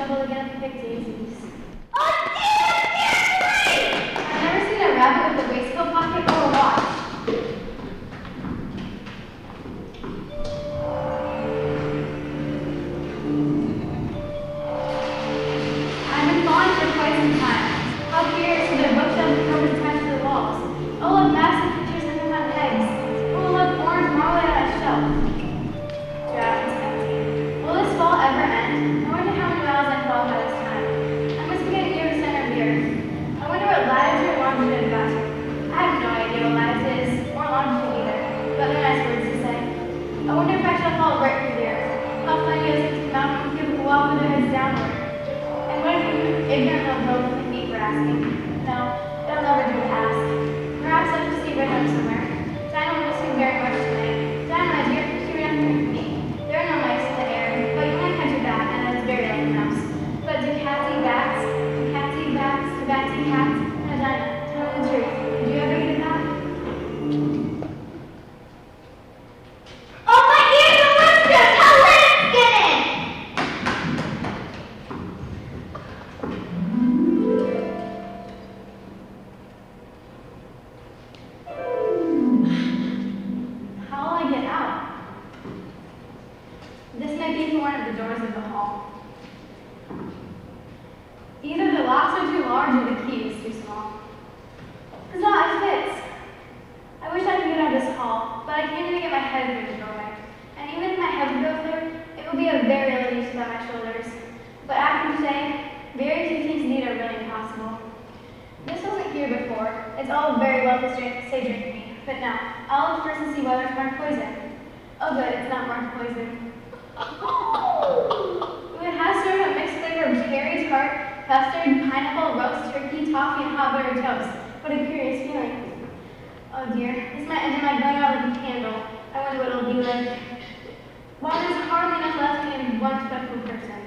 shovel to get up the big daisies. Oh, dear, I've never seen a rabbit with a waistcoat pocket or a watch. I've been falling for quite some time. How curious with their bookshelves and covers attached to the walls. Oh, look, massive pictures hanging on pegs. Oh, look, orange marmalade on a shelf. Dragons empty. Will this fall ever end? I wonder how many miles I've fallen by this time. I must be getting near the center of the earth. I wonder what latitude or longitude I've got to. I have no idea what latitude is, or longitude either, but they're nice words to say. I wonder if I shall fall right through the earth. How funny is it to come out and people walk with their heads downward? And what if you ignorant little girl with me for asking? No, it'll never do to ask. Perhaps I have to see Rhythm somewhere. Dinah will miss you very much tonight. Dinah, my dear, she ran up here for me. There are no mice in the air, but you might catch a bat, and that's very like a mouse. But do cats eat bats? Do cats eat bats? Do bats eat cats? No, Dinah, tell me the truth. Did you ever eat a bat? Oh, my ears are whiskers! How let's get in! How will I get out? This may be through one of the doors of the hall. Either the locks are too large or the key is too small. Huzzah, it fits! I wish I could get out of this hall, but I can't even get my head through the doorway. And even if my head would go through, it will be of very little use without my shoulders. But after today, very few things indeed are really impossible. This wasn't here before. It's all very well to say drink me. But now, I'll look first and see whether it's marked poison. Oh good, it's not marked poison. Ooh, it has sort of a mixed flavor of cherry tart, custard, pineapple, roast turkey, toffee, and hot buttered toast. What a curious feeling. Oh dear, this might end in my going out like a candle. I wonder what it'll be like. Well, there's hardly enough left to be one special person.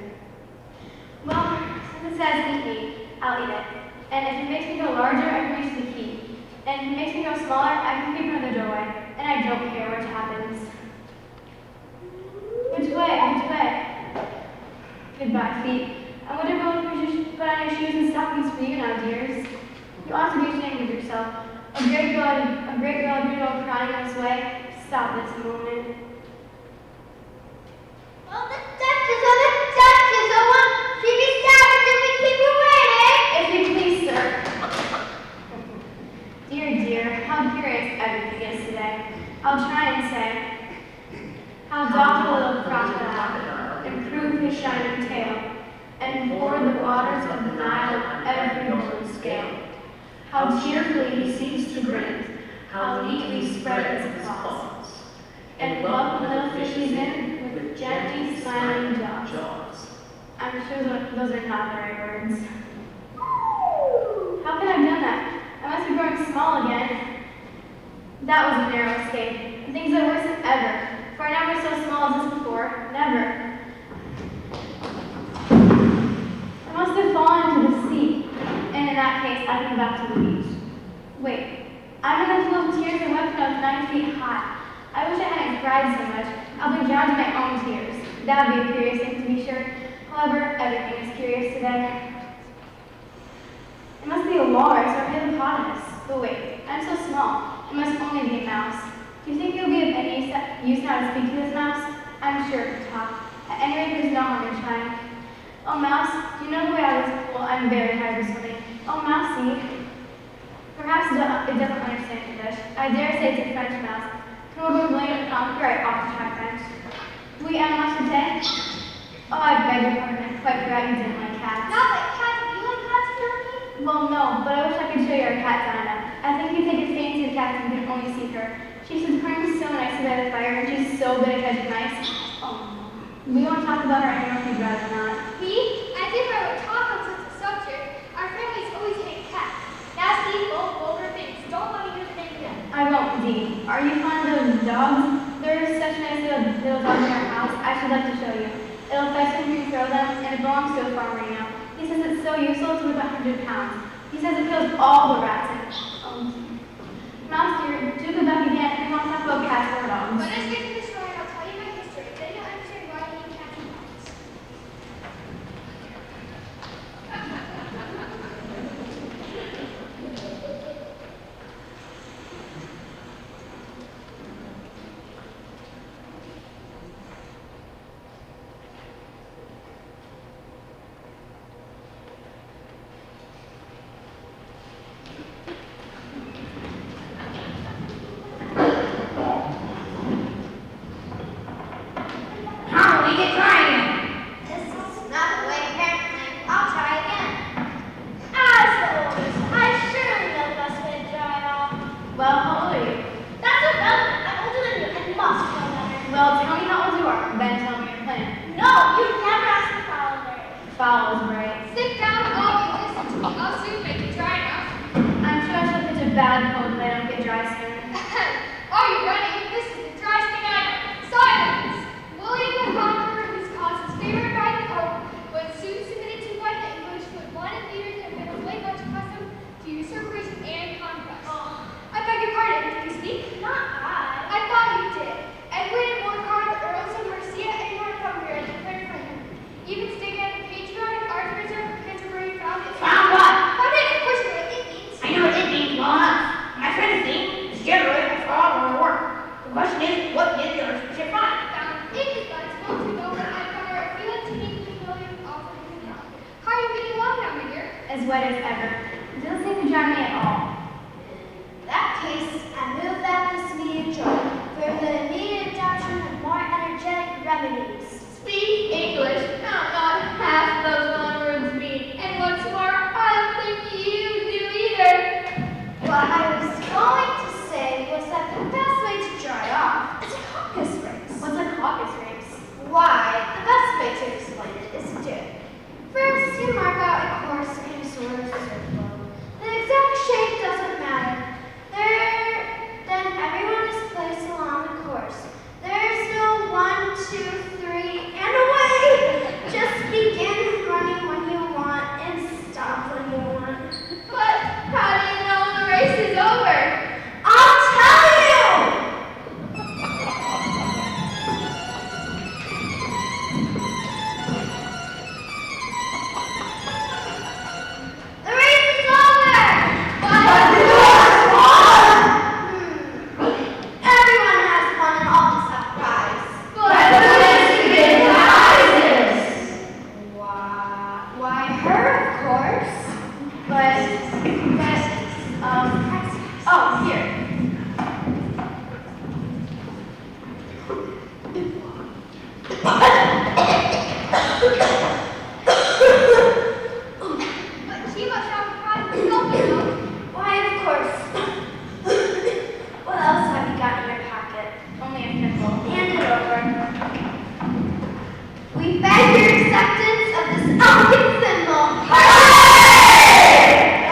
Well, since it says eat me, I'll eat it. And if it makes me go larger, I can reach the key. And if it makes me go smaller, I can peep through the doorway. And I don't care which happens. Which way? Which way? Goodbye, feet. I wonder when we should put on your shoes and stockings for you now, dears. You ought to be ashamed of yourself. A great girl, you know, crying this way. Stop this moment. Oh, the Duchess! Oh, the Duchess! Oh, one, she be savage if we keep her waiting! If you please, sir. Dear, how curious everything is today. I'll try and say, how doth the little crocodile improve his shining tail, and pour the waters of the Nile on every golden scale. How cheerfully he seems to grin, how neatly spread his claws, and welcome little fishies in with gently smiling jaws. I'm sure those are not the right words. How can I have done that? I must be growing small again. That was a narrow escape, and things are worse than ever, for I never was so small as this before, never. I must have fallen into the sea, and in that case, I can go back to the beach. Wait, I'm enough to little tears and wept when I was 9 feet high. I wish I hadn't cried so much. I'll be drowned in my own tears. That would be a curious thing to be sure. However, everything is curious today. It must be a walrus or a hippopotamus. But wait, I'm so small. It must only be a mouse. Do you think it will be of any use now to speak to this mouse? I'm sure it can talk. At any rate, there's no harm in trying. Oh, mouse, do you know the way out of this pool? I'm very tired of swimming. Oh, mousey. Perhaps it doesn't understand English. I dare say it's a French mouse. Come over and conquer, I ought to try French. Oui, à manger? Oh, I beg your pardon. I quite forgot you didn't like cats. Not like cats. Do you like cats, Johnny? Well, no, but I wish I could show you our cat, Dinah. I think you take a fancy to cats and you can only see her. She sits purring so nicely by the fire, and she's so good at catching mice. Oh, we won't talk about her anymore if you'd rather not. Me? As if I would talk on such a subject. Our family's always hated cats. Nasty, vulgar things. Don't let me hear the name of them. I won't, indeed. Are you fond of dogs? There are such nice little dogs in our house. I should like to show you. It'll fetch them when you throw them, and it belongs to a farmer, you know. He says it's so useful, it's worth 100 pounds. He says it kills all the rats in Mouse dear, do go back again, and we won't talk about cats or dogs. When I get to the story, I'll tell you my history. Then you'll understand why I need cats and dogs. Not I thought you did. Edwin and Morcar, the Earls of Mercia and Northumbria declared for him. Even stated that the patriotic Archbishop of Canterbury found it. Found what? Found it, of course, you know what it means. I know what it means well enough. My fantasy is generally a fraud or a work. The question is, what did the Archbishop find? Found in his buds, months ago when I cover a few teeny familiar offered him now. How are you getting along now, my dear? As wet as ever. It doesn't seem to drown me at all. In that case, I move that this meeting adjourn for the immediate adoption of more energetic remedies. Speak English. Not half those loanwords mean. And what's more, I don't think you do either. What I was going to say was that the best way to dry off is a caucus race. What's a caucus race? Why, the best way to explain it is to do it. First, you mark out a course in a sort of circle. The exact shape doesn't matter. Then everyone is placed along the course. There's no 1, 2, 3, and away! Just begin running when you want and stop when you want. But how do you know when the race is over? I'll tell you! The race is over! Everyone has won and all just have prize. Why her, of course. Oh, here. But she must have a prize herself, you know. Why, of course. What else have you got in your pocket? Only a thimble. Hand it over. We beg your acceptance of this elegant symbol. Hooray!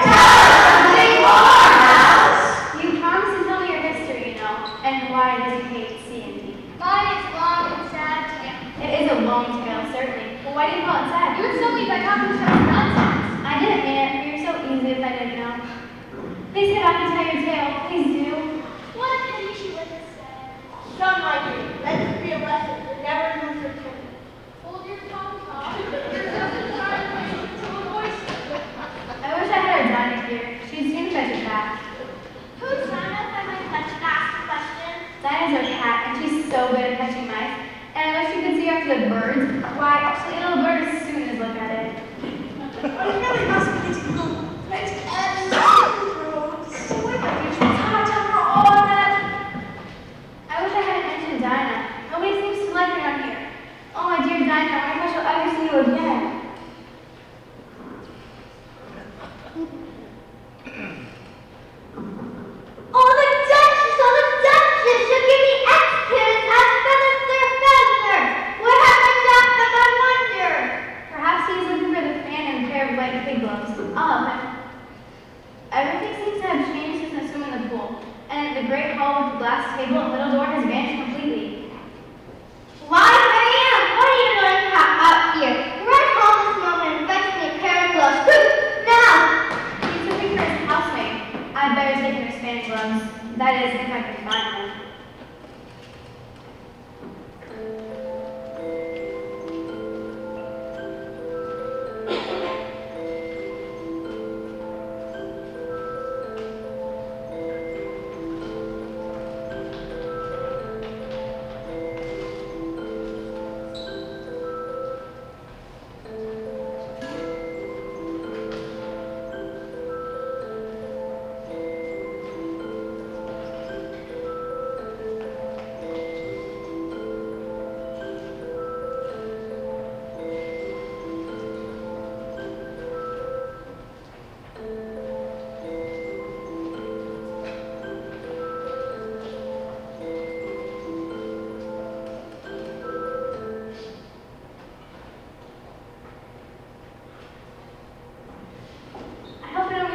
Tell us something more, Alice. You promised to tell me your history, you know, and why it is you hate C&D. Mine is long and sad tale. It is a long tale, certainly. Well, why do you call it sad? You insult me by talking so much nonsense. I didn't mean it. You're so easy if I didn't know. Please get back and tell your tale. Please do. What a pity she was instead. Son, my dear, let this be a lesson that never lose your temper. Hold your tongue, Tom. You're just as trying to make it to a voice. I wish I had her Dinah here. She'd seem such a cat. Who's Dinah, if I might ask a question? Dinah's our cat, and she's so good at catching mice. And I wish you could see her after the birds. Why, she'll eat a little bird as soon as look at it. I really must be getting home. Let's end the roads. Wait, my future time for all of that. I wish I hadn't mentioned Dinah. Nobody seems to like her down here. Oh, my dear Dinah, I wonder if I shall ever see you again. Oh, the Duchess! Oh, the Duchess! She'll give me experience as feathers their feather. What happened to them, I wonder? Perhaps he's looking for the fan and a pair of white pig gloves. I'll help him. Everything seems to have changed since I swim in the pool. And the great hall with the glass table and little door has vanished completely. Why, Marianne, what are you doing out here? Run home this moment and fetch me a pair of gloves. Now! He's looking for his housemaid. I'd better take him his fan gloves. That is, if I can find them.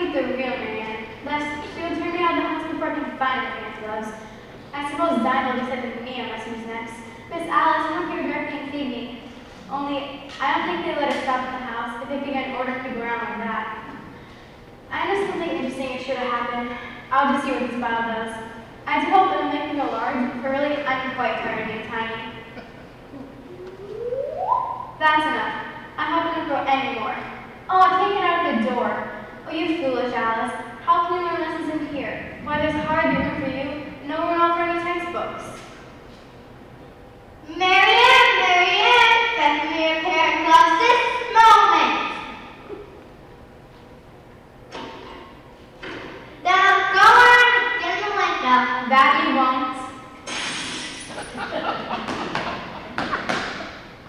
The real Marianne, lest she would turn me out of the house before I can find her fancy gloves. I suppose Dinah will be sent to me unless who's next. Miss Alice, come here directly and feed me. Only, I don't think they let us stop at the house if they began ordering people around like that. I know something interesting is sure to happen. I'll just see what this file does. I do hope it'll make me go large, but really, I'm quite tired of being tiny. That's enough. I hope it doesn't grow any more. Oh, I can't get out of the door. Oh, you foolish Alice. How can you learn lessons in here? Why, there's hardly room for you. No room else for any textbooks. Marianne, Marianne, fetch me your pair of gloves this moment. Now go on in the window. That you won't.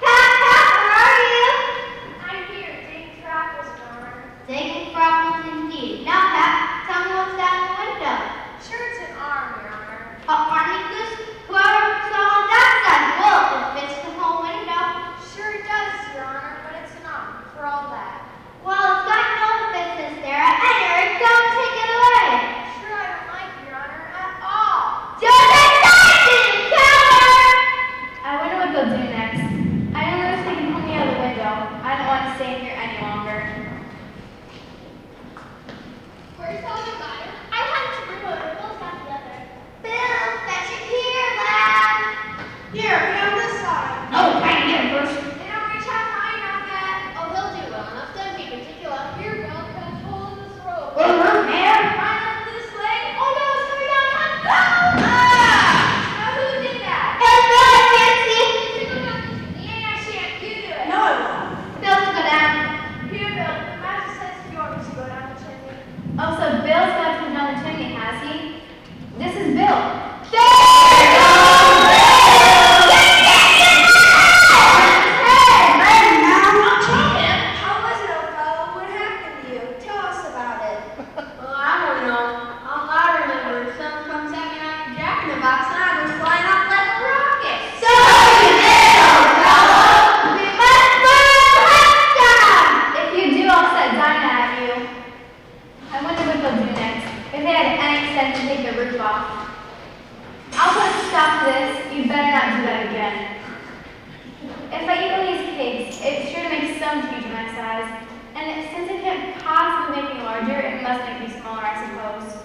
Pat, where are you? I'm here, digging for apples, Your Honor. Digging for apples indeed. Now, Pat, tell me what's down the window. Sure, it's an arm, Your Honor. Army goose? Whoever saw on that side will. It fits the whole window. Sure it does, Your Honor, but it's an arm, for all that. Well, it's got no business there. Anyway, don't take it away. Sure, I don't like it, Your Honor, at all. Just inside, you coward! I wonder what they'll do next. I noticed they can pull me out of the window. I don't want to stay in here any longer. Where's all the matter? I had to bring one, but Bill's got the other. Bill, fetch it here, lad. Here, be on this side. Oh, I can get it first. They don't reach out high enough yet. Oh, they'll do well enough. Don't be particular. Here, Bill, cut a hole in this rope. Well, roof, man. Right up this leg. Oh no, it's coming down. No! Now who did that? Bill, I can't see. You go down the chimney. Yeah, shan't. You do it. No, I won't. Bill, to go down. Here, Bill. The master says if you want me to go down the chimney. Oh, so Bill's got to come down the chimney, has he? This is Bill. How was it, old fellow? What happened to you? Tell us about it. Well, I don't know. All I remember is someone comes hanging out your jack in the box and I was flying up like a rocket. So you did, old fellow. We must burn hot. If you do, I'll set Dinah at you. I wonder what they'll do next. If they had any sense to take the roof off. I'll put a stop to this. You better not do that again. If I eat one of these cakes, it's sure to make some change in my size. And since it can't possibly make me larger, it must make me smaller, I suppose.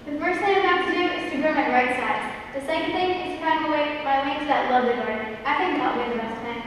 The first thing I have to do is to grow my right size. The second thing is to find my way to that lovely garden. I think that'll be the best thing.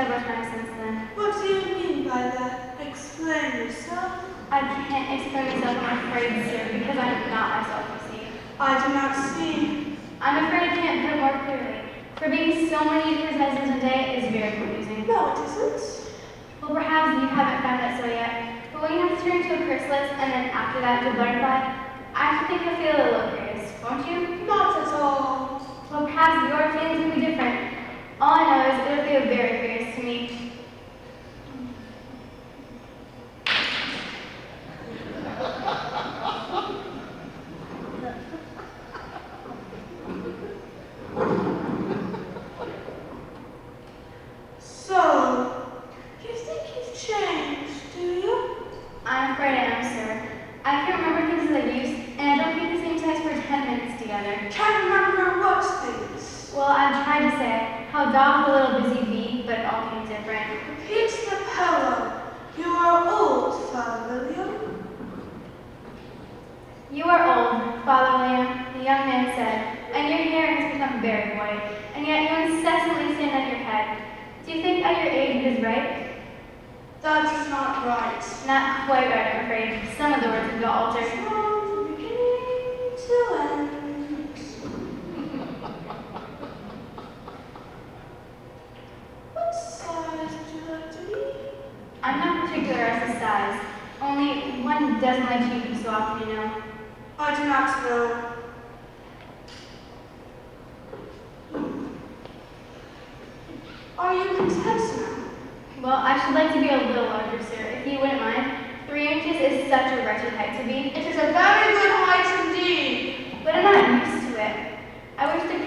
several times since then. What do you mean by that? Explain yourself. I can't explain myself, I'm afraid, sir, because I'm not myself, you see. I do not see. I'm afraid I can't put it more clearly. For being so many different sizes a day is very confusing. No, it isn't. Well, perhaps you haven't found that so yet, but when you have to turn to a chrysalis and then after that to a butterfly, I think you'll feel a little curious, won't you? Not at all. Well, perhaps your feelings will be different. All I know is it'll feel very curious to me. So, you think you've changed, do you? I'm afraid I am, sir. I can't remember things as I used, and I don't keep the same size for 10 minutes together. Can't remember what things. Well, I've tried to say how doth the little busy bee, but all things different. Repeat the poem. You are old, Father William. You are old, Father William, the young man said, and your hair has become very white, and yet you incessantly stand on your head. Do you think at your age it is right? That is not right. Not quite right, I'm afraid. Some of the words have been altered. From beginning to end. What size would you like to be? I'm not particular as to size, only one doesn't like cheating so often, you know. I do not know. Are you content now? Well, I should like to be a little larger, sir, if you wouldn't mind. 3 inches is such a wretched height to be. It is a very good height indeed. But I'm not used to it. I wish the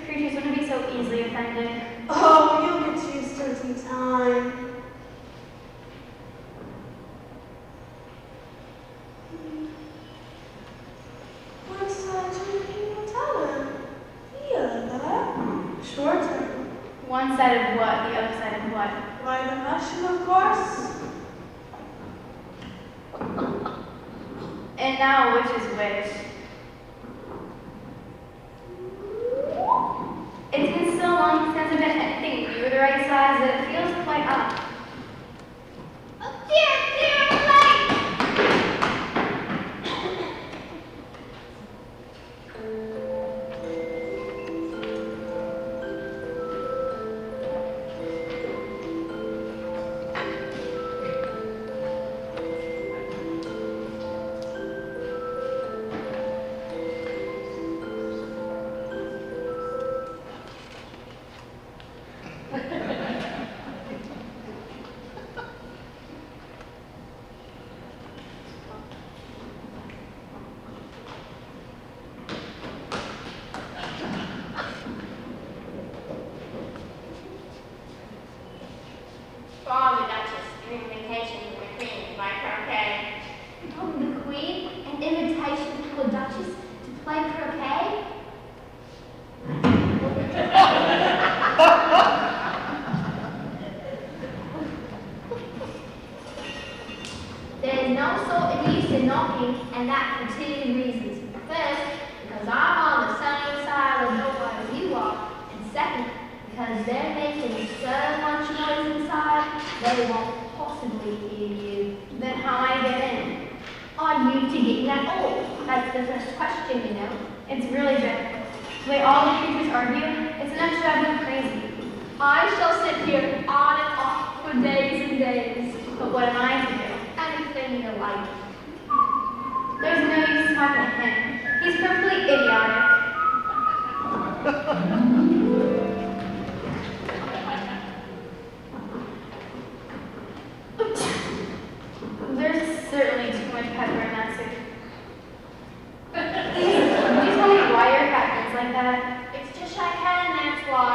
creatures wouldn't be so easily offended. Oh, you'll get used to it in time. What size are you looking to tell him? Here, there. Shorter. One side of what? The other side of what? Why, the mushroom, of course. And now, which is which? It's been so long since I've done anything near the right size that it feels quite off. Oh dear, dear, light! From the Duchess, an invitation to the Queen by croquet. From the Queen, an invitation to the Duchess to play croquet? There is no sort of use in knocking, and that for 2 reasons. First, because I'm on the same side of the door as you are, and second, because they're making so much noise inside, they won't possibly hear you. Then how am I to get in? Are you to get in at all? That's the first question, you know. It's really difficult. The way all the creatures argue, it's enough to drive them crazy. I shall sit here on and off for days and days. But what am I to do? Anything you like. There's no use talking to him. He's perfectly idiotic. There's certainly too much pepper in that soup. Please, would you tell me why your cat thinks like that? It's just I can, that's why.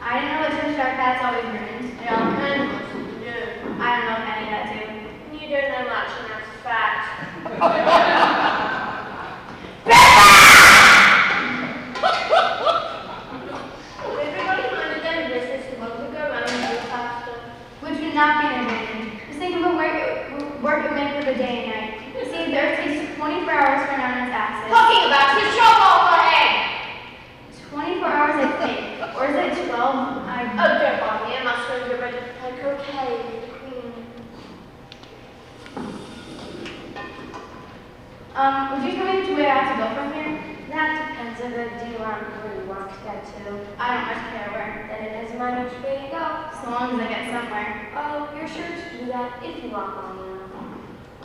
I didn't know that Cheshire cats always ruined. Yeah, animals do. I don't know if any of that too. You don't know much, and that's a fact. Everybody find a dentist is supposed to go around and do faster. Which would not be an advantage. Just think of the work it would make for the day and night. See, the Earth takes 24 hours for an hour on its axis. Talking about his trouble for him! 24 hours, I think. Or is it 12? Oh, don't bother me. I must go get ready to play croquet with the Queen. Would you tell me which way I have to go from here? That depends on where you really want to get to. I don't much care where. Then it doesn't matter which way you go. So long as I get somewhere. Oh, you're sure to do that if you walk long enough.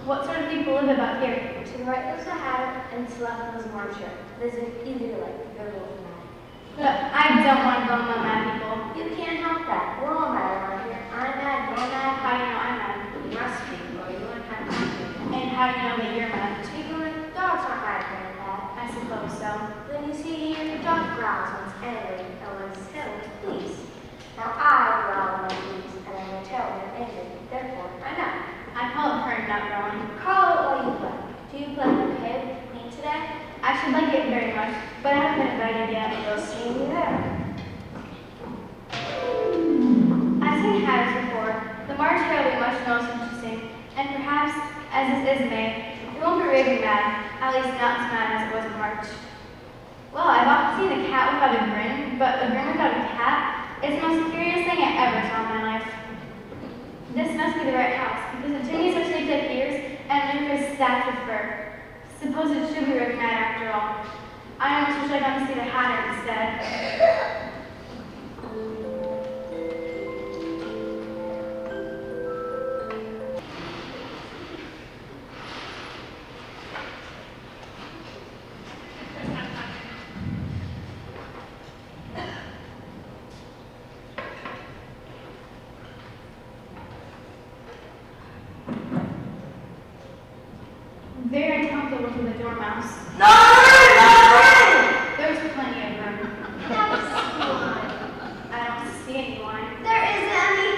What sort of people live about here? To the right there's a hatter, and to the left there's a marcher. There's either like the good or the bad. Look, I don't want to go among mad people. You can't help that. We're all mad around here. I'm mad, you're mad. How do you know I'm mad? You must be, or you wouldn't have to. And how do you know that you're mad? People, dogs aren't mad like that. I suppose so. Then you see here, the dog growls when it's angry, and when it's still, it's pleased. Now I growl when I'm pleased, and I'm going to tell when I'm angry. Therefore, I'm mad. I call it purring, not growing. Call it what you play. Do you play croquet with the Queen today? I should like it very much, but I haven't been invited yet. You'll see me there. I most interesting, and perhaps, as this is May, it won't be raving mad, at least not as mad as it was in March. Well, I've often seen a cat without a grin, but a grin without a cat is the most curious thing I ever saw in my life. This must be the right house, because the chimneys are shaped like ears, and the roof is stacked with fur. Suppose it should be raving mad after all. I almost wish I'd gone to see the Hatter instead. Very uncomfortable for the dormouse. There's plenty of room. That's fine. I don't see any line. There isn't any.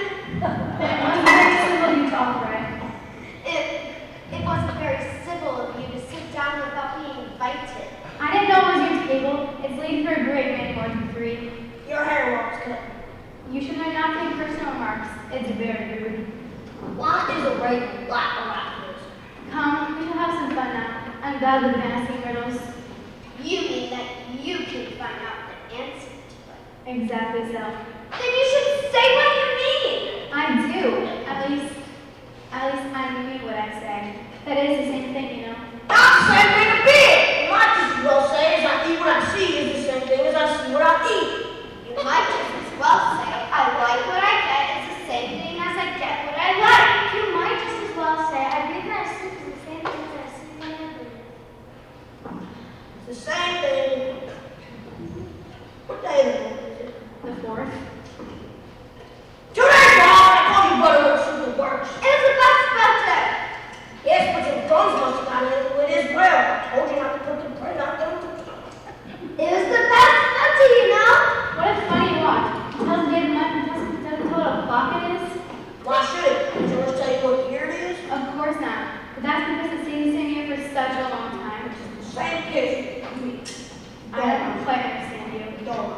Then it wasn't very civil you to offer it. It wasn't very civil of you to sit down without being invited. I didn't know it was your table. It's late for a great many more than 3. Your hair wants cut. You should learn not to make personal remarks. It's very rude. What is a right black Come, we shall have some fun now. I'm glad we've been asking riddles. You mean that you can find out the answer to it? Exactly so. Then you should say what you mean. I do. At least I mean what I say. That is the same thing, you know. Not the same thing a bit. You might just as well say as I eat what I see is the same thing as I see what I eat. You might just as well say I like what I get is the same thing as I get what I like. You might just as well say I breathe and I sleep is the same thing as I sleep and I breathe. It's the same thing. What day is it? The 4th. 2 days long, I told you buttermilk super works. It was the best filter. Yes, but your gums must have gotten into it as well. I told you not to put the bread out there. It was the best filter, you know. What a funny watch. Tells the day of the month and doesn't tell what o'clock it is. Why should it? Did yours tell you what year it is? Of course not. But that's because it stays the same year for such a long time. Same kiss. I don't quite understand you. Don't.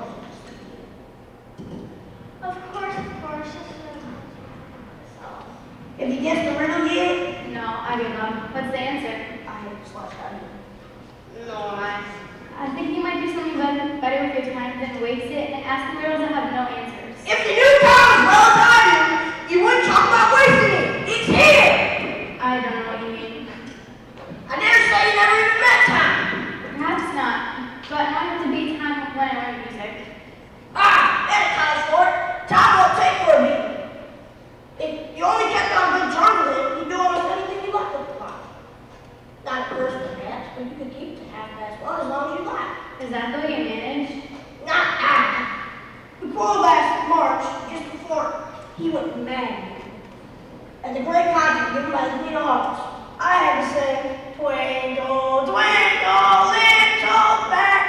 Of course, just so. If you guess the riddle yet, No, I give up. What's the answer? I hate slash I No, I. I think you might do something better with your time than waste it and ask the riddles that have no answers. If you knew time as well as I do, you wouldn't talk about wasting it. It's here. I don't know what you mean. I dare say you never even met time. Perhaps not, but I want it to be time when I learn music. Ah, that accounts for it. Time won't take for a beat. If you only kept on good terms with him, you'd do almost anything you liked with the clock. Not at first, perhaps, but you could keep it to half-past 1 as long as you like. Is that the way you manage? Not I. Before last March, just before he went mad, at the great concert given by the Queen of Hearts, I had to sing, Twinkle, twinkle, little bat,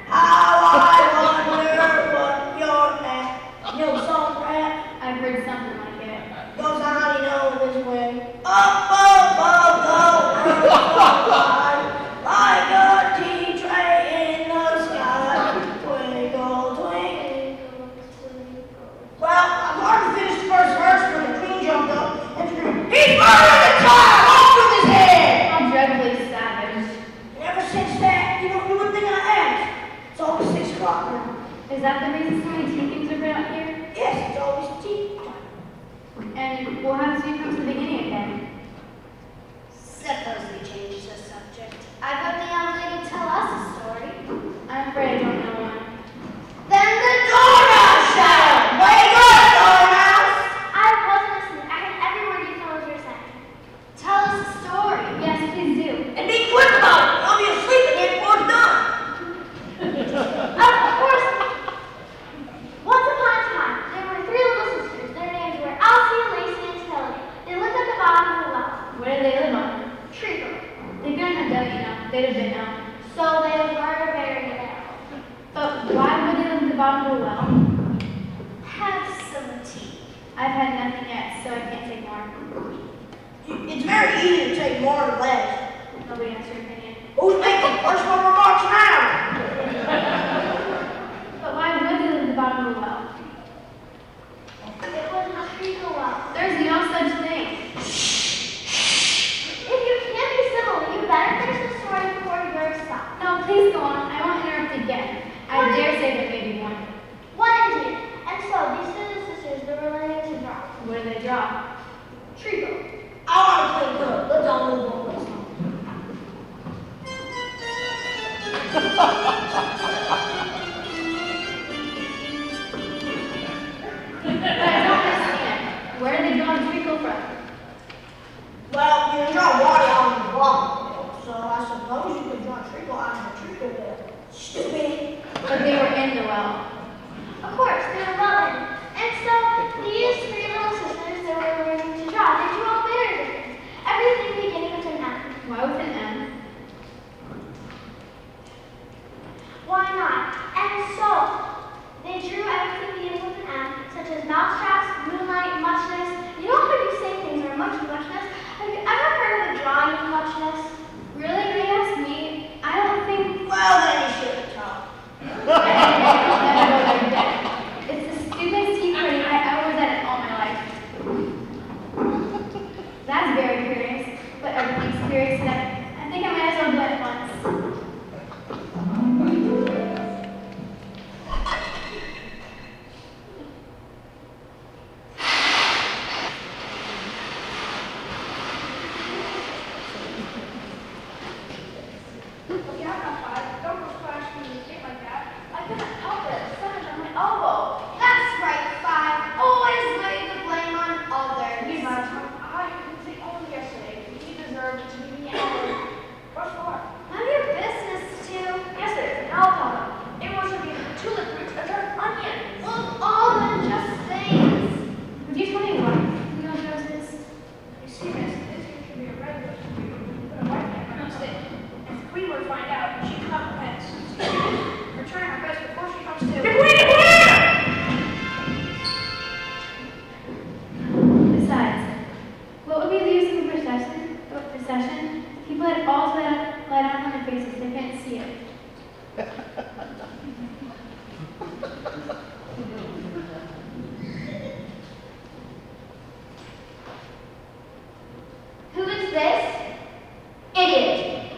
how I wonder what you're at. You know the song, Brad? I've heard something like it. Goes on, you know, in this way. Up above the earth so high, like a tea tray in the sky. Twinkle, twinkle. Well, I'm hard to finish the first verse when the queen jumped up and screamed, "He's murdered the child! Off with his head!" How dreadfully savage. And ever since that, you would think I asked. It's always 6 o'clock now. Is that the reason so many tea things are put out here? Yes, it's always tea time. And we'll have to come to the beginning again. Suppose we change the subject. I bet the young lady tell us a story. I'm afraid I don't know one. Then the Dormouse, shut up! Wake up, Dormouse! I wasn't listening. I heard every word you fellows were saying. Tell us a story. Yes, please do. And be quick about it! I'll be asleep again before it's done! Of course. Once upon a time, there were 3 little sisters. Their names were Elsie, Lacey, and Tilly. They lived at the bottom of the well. Where do they live on? Tree room. They couldn't have done it, you know. They'd have been known. So they were very narrow. But why would they live at the bottom of the well? Have some tea. I've had nothing yet, so I can't take more. It's very easy to take more or less. Nobody has your opinion. Who's making personal remarks now? But why would they live at the bottom of the well? It was a treacle well. There's no such thing. Treacle. I want to play good. Let's all move on with song. But I don't understand. Where did they draw treacle from? Well, you can draw water out of the bottle, so I suppose you could draw treacle out of the treacle bit. Stupid. But they were in the well. Of course, they were well in. And so, these three little sisters that were learning to draw, they drew all their things. Everything beginning with an M. Why with an M? Why not? And so, they drew everything beginning with an M, such as mousetraps, moonlight, muchness. You know how you say things are muchness? Have you ever heard of the drawing of muchness? Really? They asked me. I don't think. Well, then you should have taught. It's the stupidest secret I ever was at in all my life. That's very curious, but everything's curious today. I think I might as well do it at once. Yeah, I'm fine. Don't go splashing in the street like that. I couldn't help it. Someone's on my elbow. That's right, Five. Always lay the blame on others. You guys, I couldn't say only yesterday. You deserve to be me out. What for? None of your business, too. Yes, it is. And I'll tell them. It was to be tulip roots and they're onions. Well, all unjust things. Would you tell me why you know Joseph? You see, miss, this here should be a red rose. Put a white man across it. If the queen were to find out, she'd come and we're trying our best before she comes to. The queen is here! Besides, what would be the use of a procession? People had all light on their faces. They couldn't see it. Who is this? Idiot.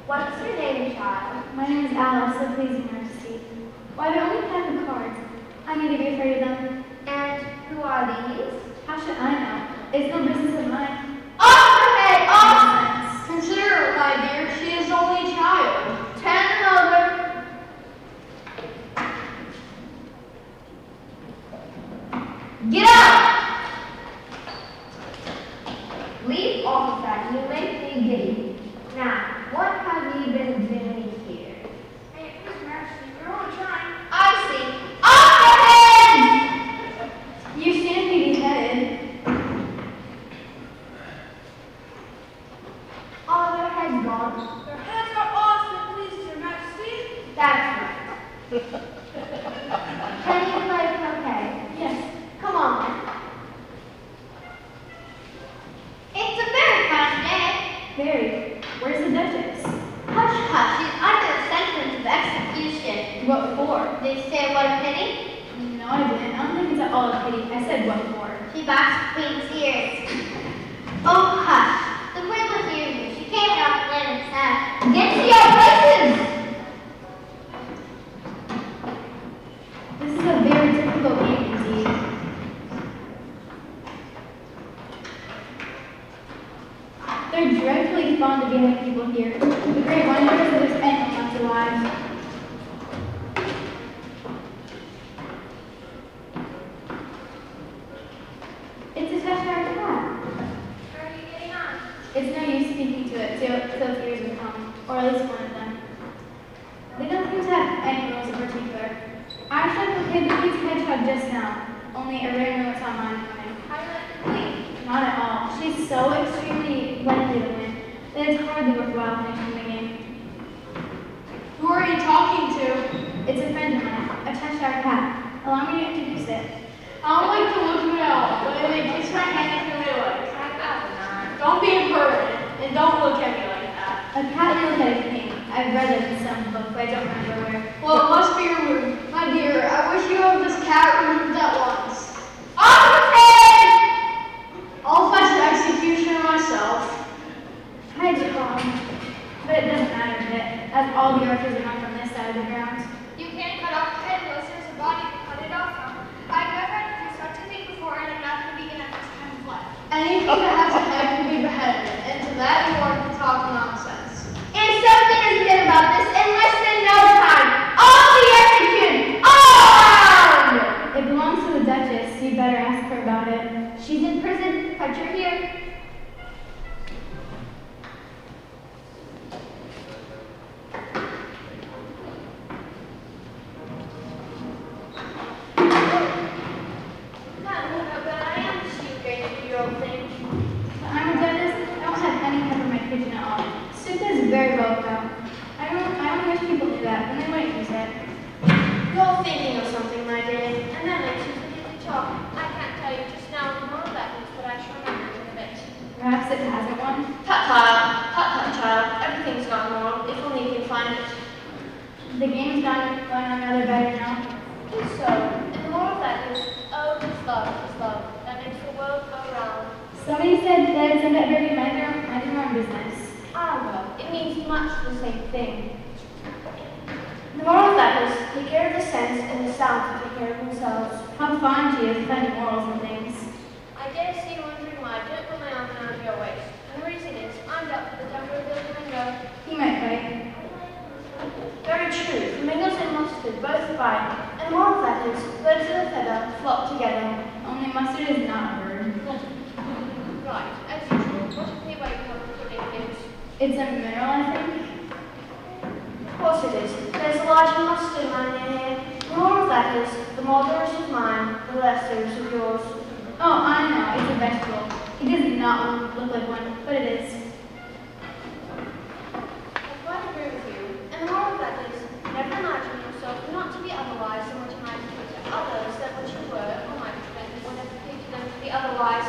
What's your name, child? My name is Alice, so please, Your Majesty. Why do only have the cards? I need to be afraid of them. And who are these? How should I know? It's no business of mine. Off her head, off! Nonsense. Consider her, my dear, she is only a child. 10 and over. Get up! Leave off of that, you make me giddy. Now, what have you been doing here? Hey, His Majesty, we're only trying. I see. Off your head! You shan't be beheaded. All their heads gone. Their heads are off, and please, Your Majesty. That's right. Can you play croquet? Yes. Come on then. It's a very fine day. Very. Where's the Duchess? Hush, hush. She's under the sentence of execution. What for? Did you say what a pity? No, I didn't. I don't think it's at all a pity. I said what for. She boxed the Queen's ears. Oh, hush. The Queen was hearing you. She came off the land and said, "Get to your places!" This is a very difficult game indeed. They're dreadfully fond of being people here. The great wonder is that there's anyone left alive. It's a Cheshire cat. How are you getting on? It's no use speaking to it till its ears are come, or at least one of them. They don't seem to have any rules in particular. I tried to play the Queen's hedgehog just now, only a rare note on mine coming. How do you like the queen? Not at all. She's so extremely likely to win that it's hardly worthwhile finishing the game. Who are you talking to? It's a friend of mine, a Cheshire cat. Allow me to introduce it. I don't like to look you out, but if they kiss my hand, I feel it like. Don't be impertinent, and don't look at me like that. A cat look at a king. I've read it in some book, but I don't remember where. Well, it must be removed. My dear, I wish you have this cat removed at once. Off her head! I'll fetch the executioner myself. Hedgehog. But it doesn't matter a bit, as all the archers are not from this side of the ground. You can't cut off the head unless there's a body to cut it off from. I've never had to do such a thing before, and I'm not going to begin at this time of life. Any anything that has a head can be beheaded, and to that you want to talk nonsense. And something is good about this in less than no time. All the executed! All around! It belongs to the Duchess. You'd better ask her about it. She's in prison. Put her here. I'm a Duchess. I don't have any pepper in my kitchen at all. Soup is very well cooked. I don't wish people knew that, and they wouldn't use it. You're thinking of something, my dear, and that makes you forget to talk. I can't tell you just now the moral lessons, but I shall remember it in a bit. Perhaps it hasn't one. Tut, child. Everything's got moral, if only you can find it. The game's going on rather better now. Just so, and the moral of that is, oh, it's love, that makes the world go round. Somebody said that it's in that very mind your own business. I don't know, it means much the same thing. The moral of that is, take care of the sense and the sound to take care of themselves. How fond she is of finding morals and things. I dare see you wondering why I don't put my arm around your waist. And the reason is, I'm up for the temper of the window. He might fight. Very true. Flamingos and mustard both fight. And the moral of that is, birds of a feather flock together. Only mustard is not a bird. Right, as usual, what is the way of pudding is? It's a mineral, I think. Of course it is. There's a large mustard mine near here. The moral of that is, the more there is of mine, the less there is of yours. Oh, I know. It's a vegetable. It does not look like one, but it is. I quite agree with you. And the moral of that is, never imagine yourself not to be otherwise than what you might be to others than what you were or might have been when it appeared to them to be otherwise.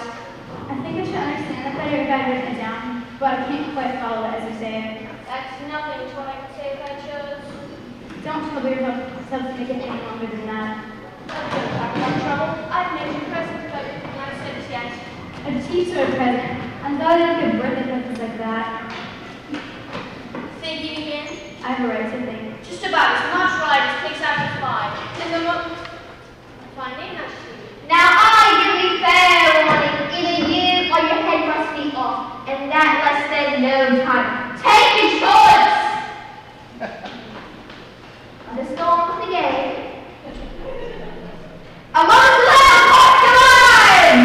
I think I should understand that better if I had written it down, but I can't quite follow it as you say it. That's nothing to what I can say if I chose. Don't trouble yourself to make it any longer than that. Don't talk about trouble. I've made you present without your nice sense yet. A cheap sort of present. I'm glad I don't get birthday presents like that. Thinking again? I have a right to think. Just about as much right as takes out your fly. And the moment I find it naturally. Now I give you fair warning. Either you or your head must be off. And that less than no time. Take your choice! Let us go on with the game. Among the last porcelain!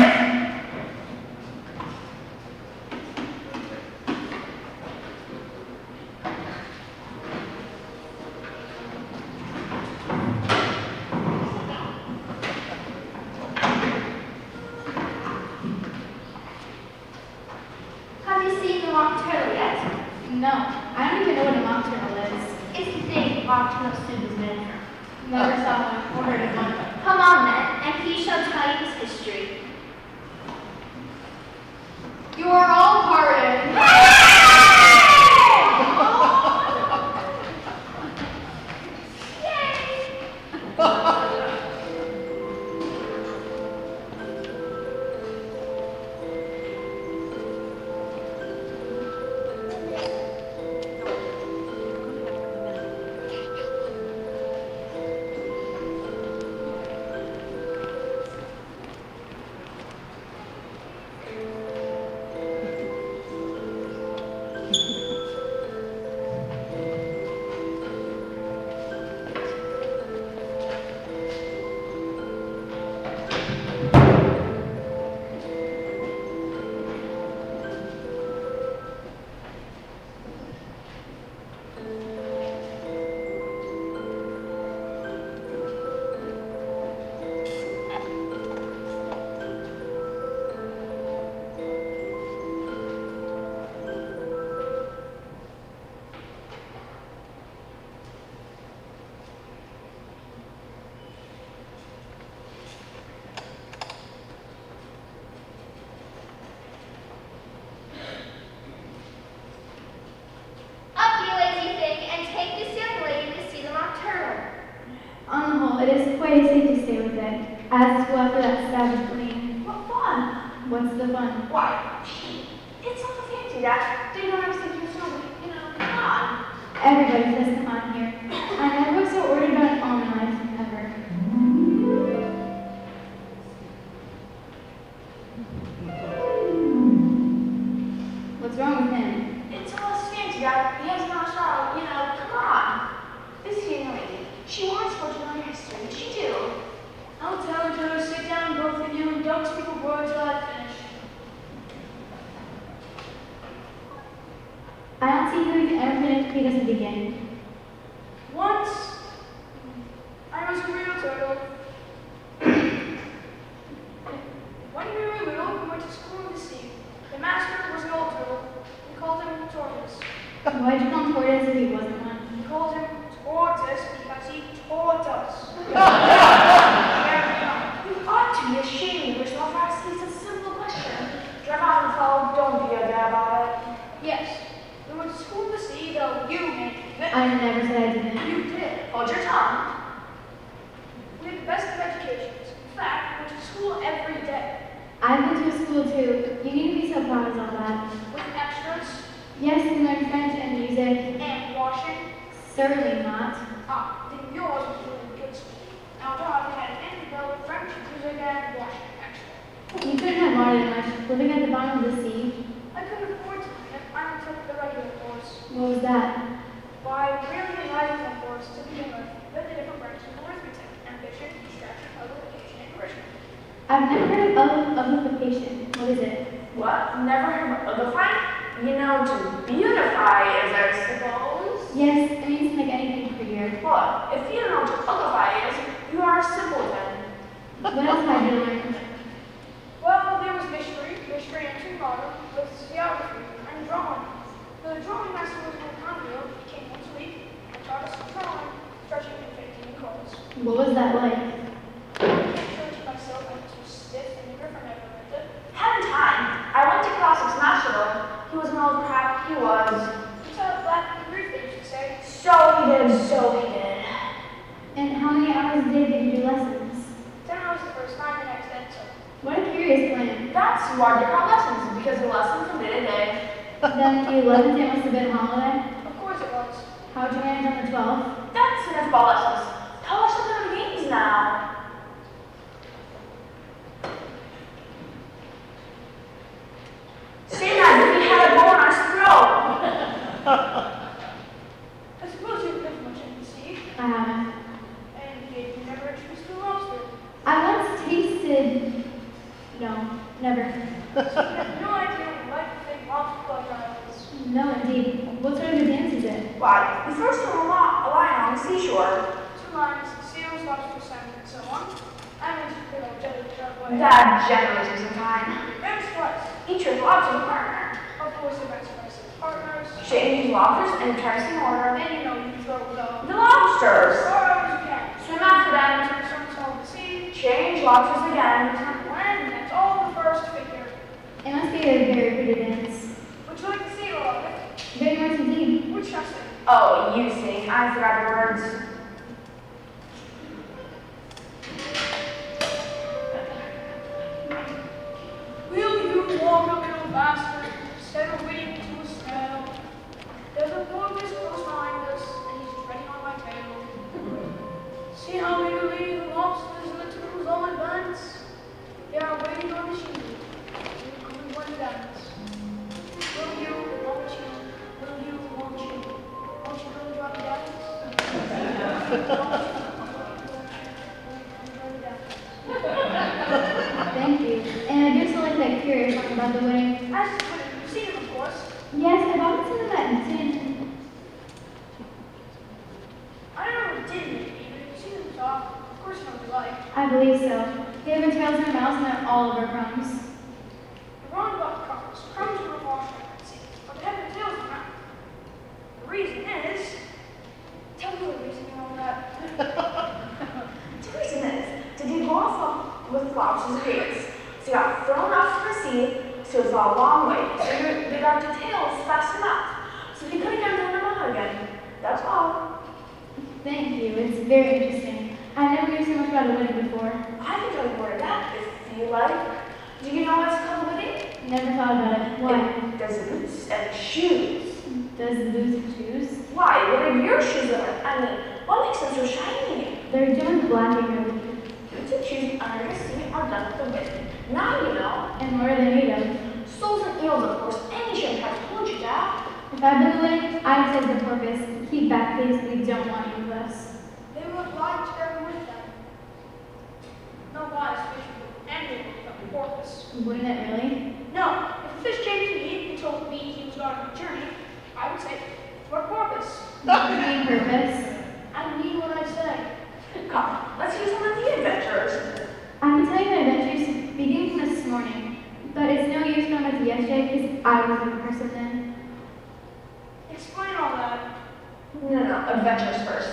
Have you seen the mock turtle yet? No, I don't even know what a mock turtle is. It's the thing mock turtle soup is made from. Never saw one or heard of one. Come on then, and he shall tell you his history. You are all pardoned. It is quite safe to stay with it, as well after that savage queen. What fun! What's the fun? Why, it's not fancy that they don't have to do something, come on. Everybody says come on here. I never was so worried about it all my life, ever. She wants to learn history. What she do? I'll tell her to sit down, both of you, and don't speak a word till I finish. I don't see who you ever finish if he doesn't begin. Once, I was a real turtle. When we were little, we went to school in the sea. The master was an old turtle. We called him Tortoise. Why'd you call him Tortoise if he wasn't one? We called him Tortoise because he taught us. You ought to be ashamed of yourself for asking such a simple question. Drive on and follow. Don't be a bad about it. Yes, we went to school in the sea, though you made it. I never said I didn't. You did. Hold your tongue. We had the best of educations. In fact, we went to school every day. I've been to school too. You need to be so proud of all that. With extras Yes, we learned French and music. and washing. Certainly not. Then yours was really good school. Outdoors, we had an antidote, French, music, and washing extra. You couldn't have wanted much. Living at the bottom of the sea. I couldn't afford to if I took the regular course. What was that? Why, really like one course to begin with the different branches of arithmetic, ambition, distraction, multiplication, and enrichment. I've never heard of uglification. What is it? What? Never heard of uglify? You know, to beautify is, I suppose. Yes, it means to make anything prettier. Well, if you don't know what uglify is, you are a simpleton. What else have you learned? Well, there was mystery, ancient modern, with geography, and drawing. The drawing master was an Antonio. He came once a week and taught us drawing, stretching, and painting, and colors. What was that like? I can't show it to myself, I'm too stiff, and the Griffin never learned it. Had time. I went to classics master though. He was an old crap. He was. He taught black and briefly, you should say. So he did. And how many hours a day did you do lessons? 10 hours the first time, the next day, so. What a curious plan. That's why they're called lessons, because the lesson from day to day. Then the 11th day must have been a holiday. Of course it was. How'd you manage on the 12th? That's enough ball lessons. Tell us something on games now. Say that if we had a ball in our throat. I suppose you've lived much in the sea, I haven't. and yet you never introduced to a lobster. I once tasted. No, never. So you have no idea what life of big lobster like islands. No, indeed. What sort of a dance is it? Why, we first saw a line on the seashore. 2 lines, seals, lobster, salmon, and so on. I mean, you know, jelly, shark, way. That generally takes some time. Evans twice. Each with lobster's a partner. Of course, events twice as partners. Change lobsters and tries in order. Then you know you throw The lobsters. as you can. Swim after them. Turn some of the sea. Change lobsters again. Turn when, that's all the first figure. It must be a very pretty dance. Would you like to see all of it? Very much indeed. Which shall I say? Oh, you sing. I forgot the words. Will you walk a little faster, instead of waiting to a snail? There's a porpoise close behind us, and he's treading on my tail. See how eagerly the lobsters and the turtles all advance? They are waiting on the shield. We're coming one dance. Will you, won't you, will you, won't you? Won't you really drop me dance? Thank you. And I do still like that curious song about the wedding. I just put it, you've seen it, of course. Yes, I've often seen that in tin. I don't know who did it, even if you've seen them talk. Of course you know what they like. I believe so. They have tails and mouths and they're all over crumbs. You're wrong about crumbs. Crumbs are washed up at sea, but they have their tails around. The reason is, tell me the reason you know that. The reason is to do go off with lobsters' tails. So you got thrown off to the sea, so it's a long way. So they got the tails fast enough. So they couldn't get them out again. That's all. Thank you. It's very interesting. I never knew so much about a wedding before. I can tell you more of that if you like. Do you know what's called a wedding? Never thought about it. Why? There's boots and shoes. Does the boots choose? Why? What are your shoes like? I mean, what makes them so shiny? They're doing black and really. Boots and shoes under the sea are done with the wedding. Now you know. And what are they made of? Soles and eels, of course. Any ship has told you that. If I've been late, I'd say the porpoise. Keep back, please. We don't want you with us. They were fly together with them. No wise fish would emulate a porpoise. Wouldn't it really? No, if a fish came to me and told me he was going on a journey, I would say, for a porpoise. Main purpose. I mean what I say. Come, let's hear some of the adventures. I can tell you my adventures beginning from this morning, but it's no use going back to yesterday because I was the person then. Explain all that. No, adventures first.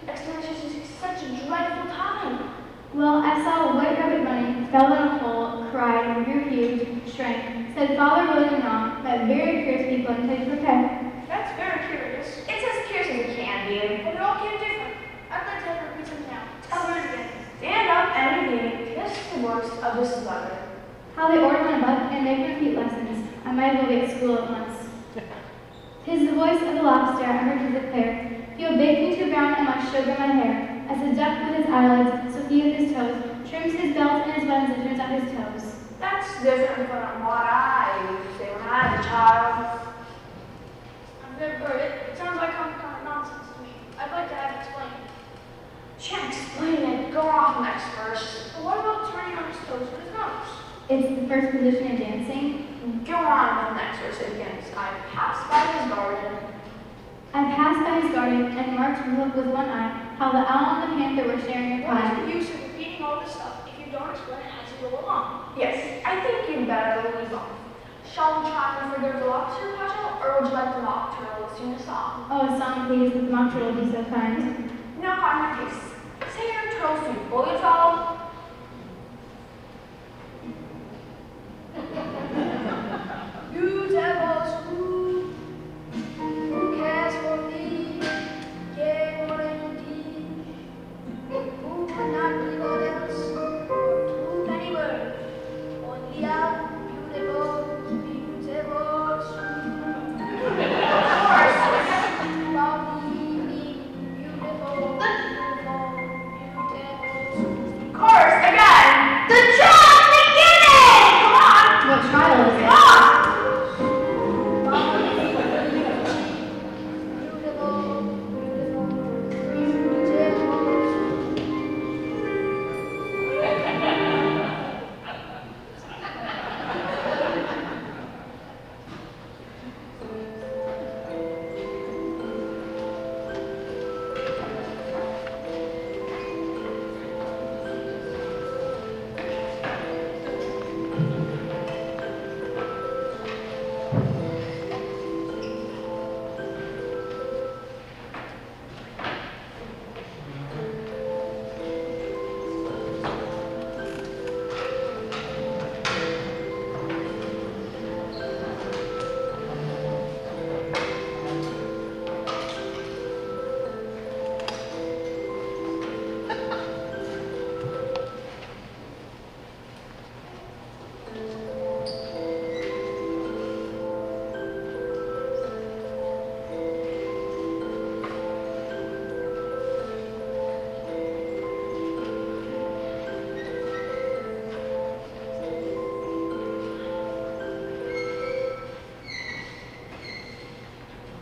Explanations is such a dreadful time. Well, I saw a white rabbit running, fell in a hole, cried, grew huge, shrank, said father really wrong, met very curious people and played croquet. That's very curious. It's as curious as it can be. But it all came different. I'd like to have repeat them now. Tell it again. Stand up and repeat. This is the works of this letter. How they ordered my butt and make repeat lessons. I might as well be at school at once. 'Tis the voice of the lobster I heard him declare, he'll bake me to brown and my sugar my hair. As the duck with his eyelids, so he with his toes, trims his belt and his buttons and turns out his toes. That's different from what I used to say when I was a child. I've never heard it. It sounds like common nonsense to me. I'd like to have it explained. Can't explain it. Go off next verse. But what about turning on his toes with his nose? It's the first position in dancing. Go on with the next verse. It begins. I passed by his garden. I passed by his garden and marked with one eye how the owl and the panther were sharing a What is pie. the use of repeating all this stuff if you don't explain it as you go along? Yes, I think you'd better leave off. Shall we try and figure the lobster puzzle, or would you like the mock turtle to sing a song? Oh, a song please, the mock turtle will be so kind. No, in my case. Say your turtle soup, will you, fellow? You devils, who cares for thee? Yea, more than you did. Who would not be what else? Or too many words. Only out, beautiful, beautiful, sweet. Of course. About the evening, beautiful, beautiful, beautiful, sweet. Of course, again. The trial beginning! Come on. What trial is it? Come on.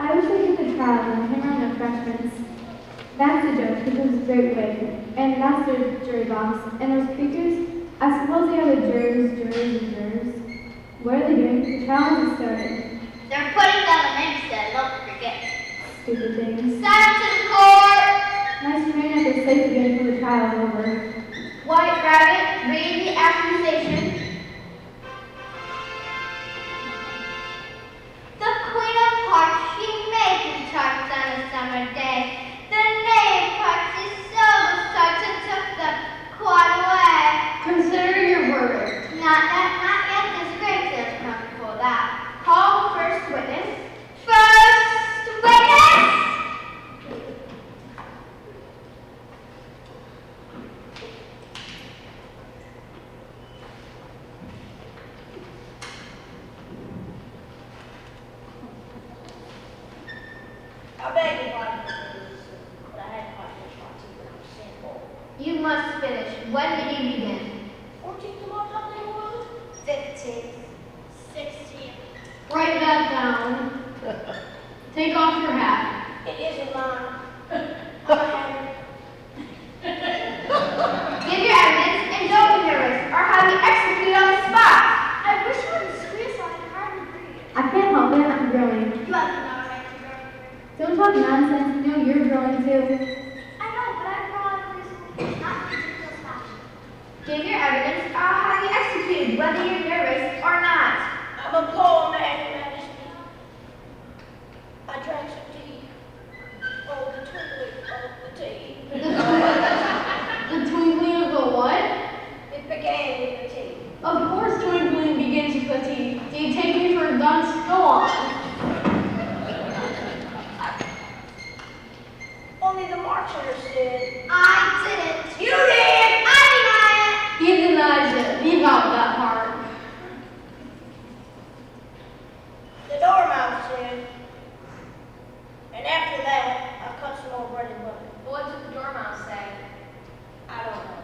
I wish I could the trial and hang around the freshmen. That's a joke because it's great wig. And that's their jury box. And those creatures, I suppose they are the jurors. What are they doing? The trial hasn't started. They're putting down the names that don't forget. Stupid things. Send to the court! Nice to hear that they're safe again before the trial's over. White Rabbit, read the accusation. The Queen of Hearts, she made the tarts on a summer day. The knave hearts is so the tarts and took them quite away. Consider your verdict. Not yet, this great sales come before that. Call first witness. First witness! I beg your pardon, but I had quite a lot to sample. You must finish. When did you begin? 14th of March, I think it was. 15th. 16th. Write that down. Take off your hat. It isn't mine. I'm a hammer. whether you're nervous or not. I'm a poor man, Your Majesty. I drank some tea. Oh, the twinkling of the tea. The twinkling of the what? It began with the tea. Of course twinkling begins with the tea. Do you take me for a dunce? Go on. Only the March understood. I didn't. You did! I deny it. He denies it. Leave out that part. The Dormouse did. And after that, I cut some more bread and butter. What did the dormouse say? I don't know.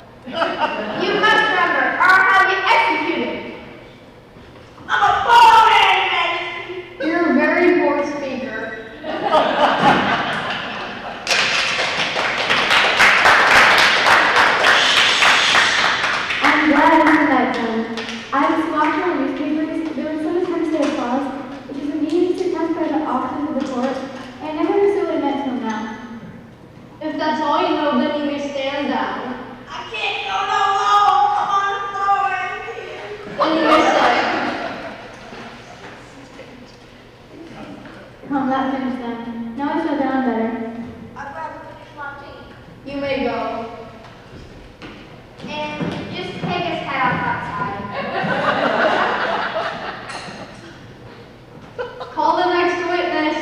You must remember, or I'll have you executed. I'm a poor man, Your Majesty. You're a very poor speaker. I'm glad it's the next one. I was watching on newspapers. There was some attempt to applause, which is a meeting to test by the officers of the court. I never understood what it meant till now. If that's all you know, then you may stand down. I can't go no more. I'm on the floor and here. Then you may say, that finished then. Now I shut down better. I'd rather finish my tea. You may go. And just take his head off outside. Call the next witness.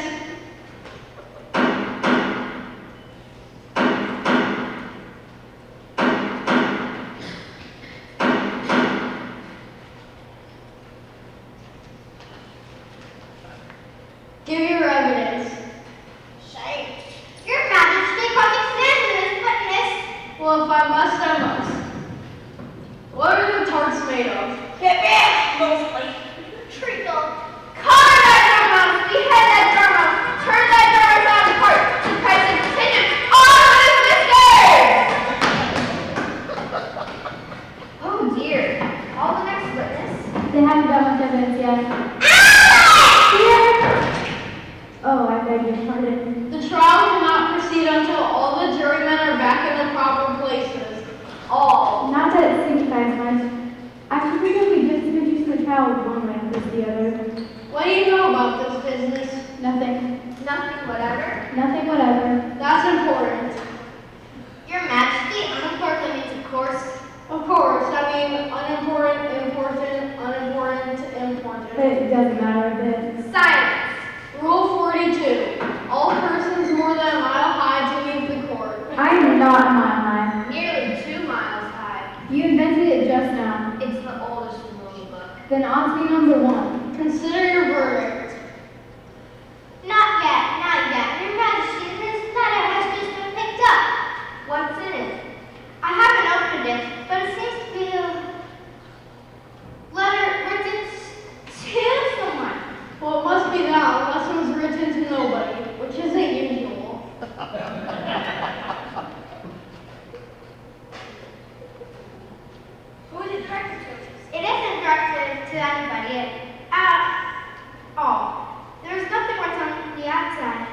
Give your evidence. Shame. Your Majesty, cross-examine this witness. Well, if I must, I must. What are the tarts made of? Get mostly. Treacle. Collar that dormouse, behead that dormouse, turn that dormouse out of court, suppress and continue all of his mistakes. Oh dear. All the next witness. They haven't got much evidence yet. Oh, I beg your pardon. The trial cannot proceed until all the jurymen are back in their proper places. All. Not that it signifies much. I figured we just introduced the trial with one like this the other. What do you know about this business? Nothing. Nothing whatever. Nothing whatever. That's important. Your Majesty, unimportant means of course. Of course, I mean unimportant, important, unimportant, important. It doesn't matter a bit. Silence. Rule 42. All persons more than a mile high to leave the court. I am not a mile high. Nearly 2 miles high. You invented it just now. It's the oldest rule book. Then on to number 1. Consider your verdict. Not yet, not yet. Your Majesty, this letter has just been picked up. What's in it? I haven't opened it, but it seems to be a letter written to someone. Well, it must be that, unless it was written to nobody, which isn't usual. Who is it directed to? It isn't directed to anybody at all. There's nothing written on the outside.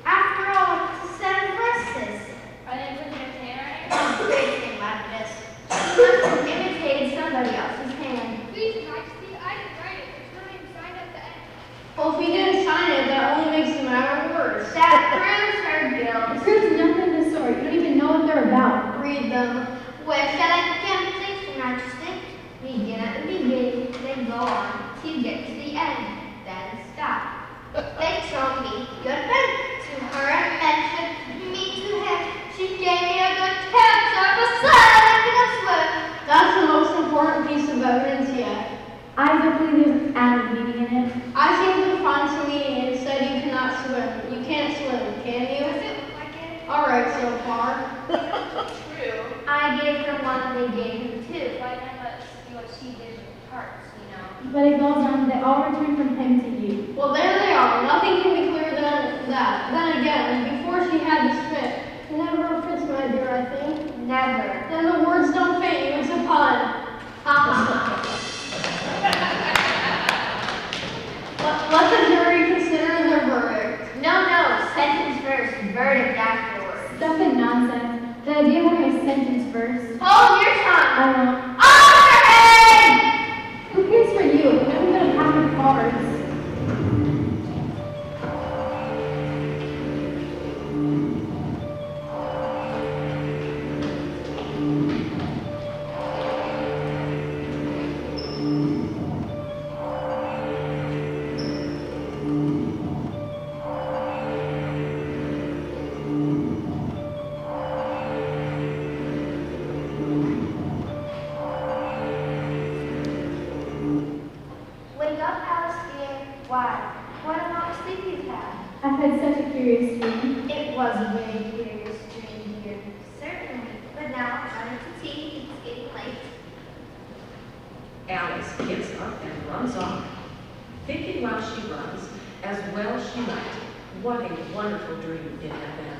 After all, it's a set of verses. Are they putting his hand The great thing about this, he must have imitated somebody else's hand. Please, Majesty, I didn't write it. There's no name signed at the end. Well, if he didn't sign it, that only makes the matter worse. That proves her It guilt. proves nothing of the sort. You don't even know what they're about. Read them. Where shall I begin, please, Your Majesty? Begin at the beginning, then go on till you get to the end, then stop. They told me good men to her and mentioned me to him. She gave me a good tip, so I was silent and I swear. That's the most important piece of evidence yet. I don't believe there's an added meaning in it. I seem to find some meaning and said you cannot swim. You can't swim, can Does you? it look like it? Alright so far. True. I gave her one, they gave me two. Why not let us see what she did with the parts, you know? But it goes on, they all return from him to you. Well, there they are. Nothing can be clearer than that. Then again, before she had to spit, you never fits my dear, I think. Never. Then the words don't fit you. It's a pun. Ha ha ha. Let the jury consider their verdict. No, sentence first, verdict afterwards. Stuff and nonsense. The idea of having a sentence first. Hold your tongue. I won't. Overhead! runs on, thinking while she runs, as well she might, what a wonderful dream it had been.